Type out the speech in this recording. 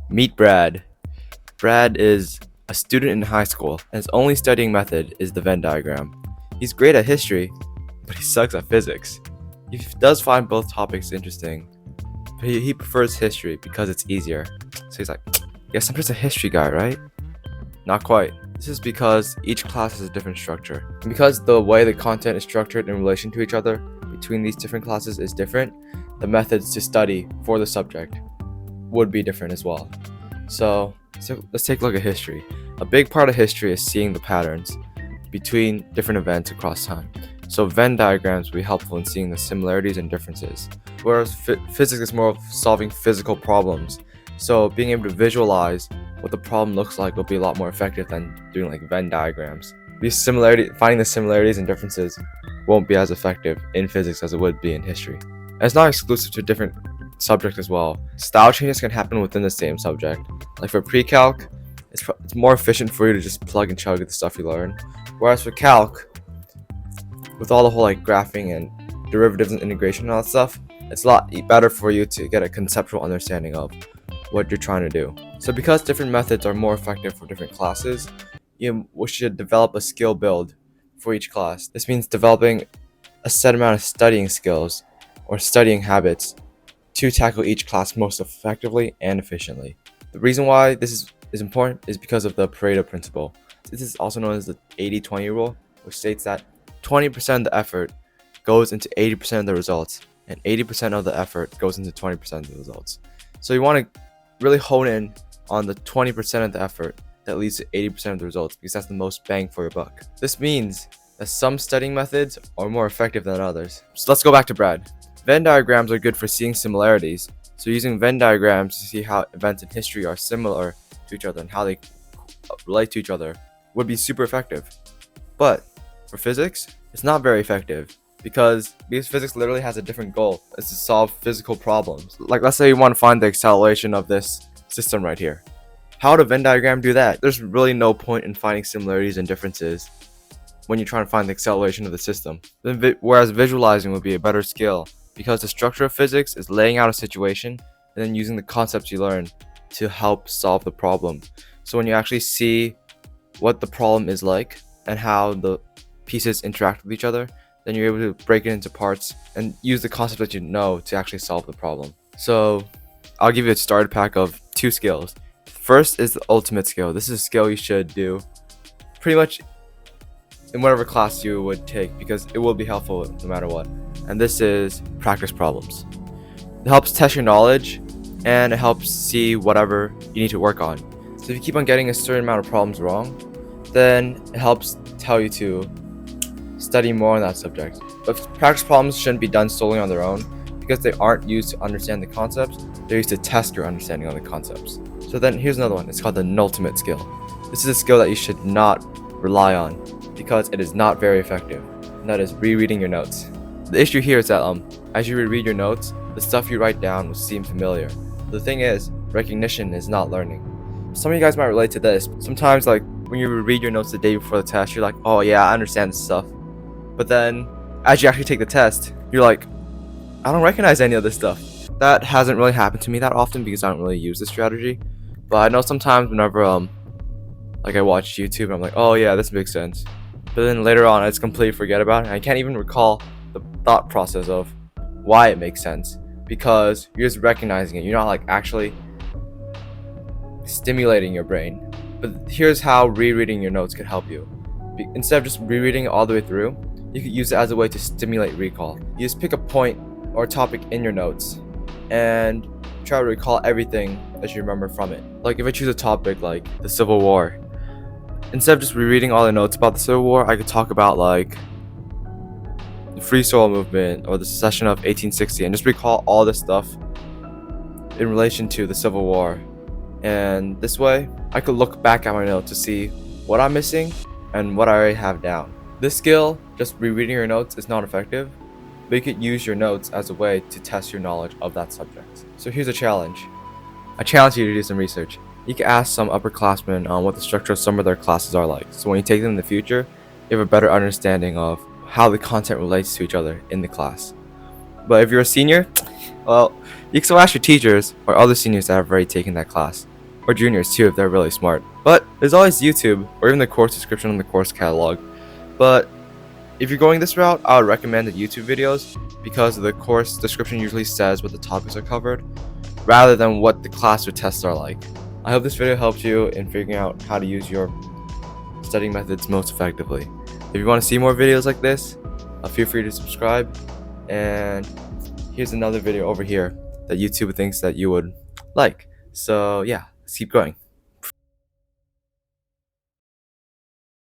Meet Brad. Brad is a student in high school, and his only studying method is the Venn diagram. He's great at history, but he sucks at physics. He does find both topics interesting, but he prefers history because it's easier. So he's like, guess I'm just a history guy, right? Not quite. This is because each class has a different structure. And because the way the content is structured in relation to each other between these different classes is different, the methods to study for the subject would be different as well. So let's take a look at history. A big part of history is seeing the patterns between different events across time. So Venn diagrams will be helpful in seeing the similarities and differences, whereas physics is more of solving physical problems. So being able to visualize what the problem looks like will be a lot more effective than doing like Venn diagrams. Finding the similarities and differences won't be as effective in physics as it would be in history. And it's not exclusive to different subjects as well. Style changes can happen within the same subject. Like for pre-calc, it's more efficient for you to just plug and chug the stuff you learn. Whereas for calc, with all the whole like graphing and derivatives and integration and all that stuff, it's a lot better for you to get a conceptual understanding of what you're trying to do. So because different methods are more effective for different classes, we should develop a skill build for each class. This means developing a set amount of studying skills or studying habits to tackle each class most effectively and efficiently. The reason why this is important is because of the Pareto principle. This is also known as the 80-20 rule, which states that 20% of the effort goes into 80% of the results, and 80% of the effort goes into 20% of the results. So you want to really hone in on the 20% of the effort that leads to 80% of the results, because that's the most bang for your buck. This means that some studying methods are more effective than others. So let's go back to Brad. Venn diagrams are good for seeing similarities. So using Venn diagrams to see how events in history are similar to each other and how they relate to each other would be super effective. But for physics, it's not very effective because physics literally has a different goal. It's to solve physical problems. Like let's say you want to find the acceleration of this system right here. How would a Venn diagram do that? There's really no point in finding similarities and differences when you're trying to find the acceleration of the system. Whereas visualizing would be a better skill, because the structure of physics is laying out a situation and then using the concepts you learn to help solve the problem. So when you actually see what the problem is like and how the pieces interact with each other, then you're able to break it into parts and use the concept that you know to actually solve the problem. So I'll give you a starter pack of 2 skills. First is the ultimate skill. This is a skill you should do pretty much in whatever class you would take, because it will be helpful no matter what. And this is practice problems. It helps test your knowledge and it helps see whatever you need to work on. So if you keep on getting a certain amount of problems wrong, then it helps tell you to study more on that subject. But practice problems shouldn't be done solely on their own, because they aren't used to understand the concepts, they're used to test your understanding on the concepts. So then here's another one. It's called the penultimate skill. This is a skill that you should not rely on because it is not very effective, and that is rereading your notes. The issue here is that as you reread your notes, the stuff you write down will seem familiar. The thing is, recognition is not learning. Some of you guys might relate to this. Sometimes like when you reread your notes the day before the test, you're like, oh yeah, I understand this stuff. But then as you actually take the test, you're like, I don't recognize any of this stuff. That hasn't really happened to me that often because I don't really use this strategy. But I know sometimes whenever like I watch YouTube, I'm like, oh yeah, this makes sense. But then later on, I just completely forget about it. And I can't even recall the thought process of why it makes sense, because you're just recognizing it. You're not like actually stimulating your brain. But here's how rereading your notes can help you. Instead of just rereading it all the way through, you could use it as a way to stimulate recall. You just pick a point or a topic in your notes and try to recall everything that you remember from it. Like if I choose a topic like the Civil War, instead of just rereading all the notes about the Civil War, I could talk about like the Free Soil Movement or the secession of 1860 and just recall all this stuff in relation to the Civil War. And this way, I could look back at my notes to see what I'm missing and what I already have down. This skill, just rereading your notes, is not effective, but you could use your notes as a way to test your knowledge of that subject. So here's a challenge. I challenge you to do some research. You can ask some upperclassmen on what the structure of some of their classes are like. So when you take them in the future, you have a better understanding of how the content relates to each other in the class. But if you're a senior, well, you can still ask your teachers or other seniors that have already taken that class. or juniors too if they're really smart. But there's always YouTube or even the course description on the course catalog. But if you're going this route, I would recommend the YouTube videos because the course description usually says what the topics are covered rather than what the class or tests are like. I hope this video helped you in figuring out how to use your studying methods most effectively. If you want to see more videos like this, feel free to subscribe. And here's another video over here that YouTube thinks that you would like. So yeah, let's keep going.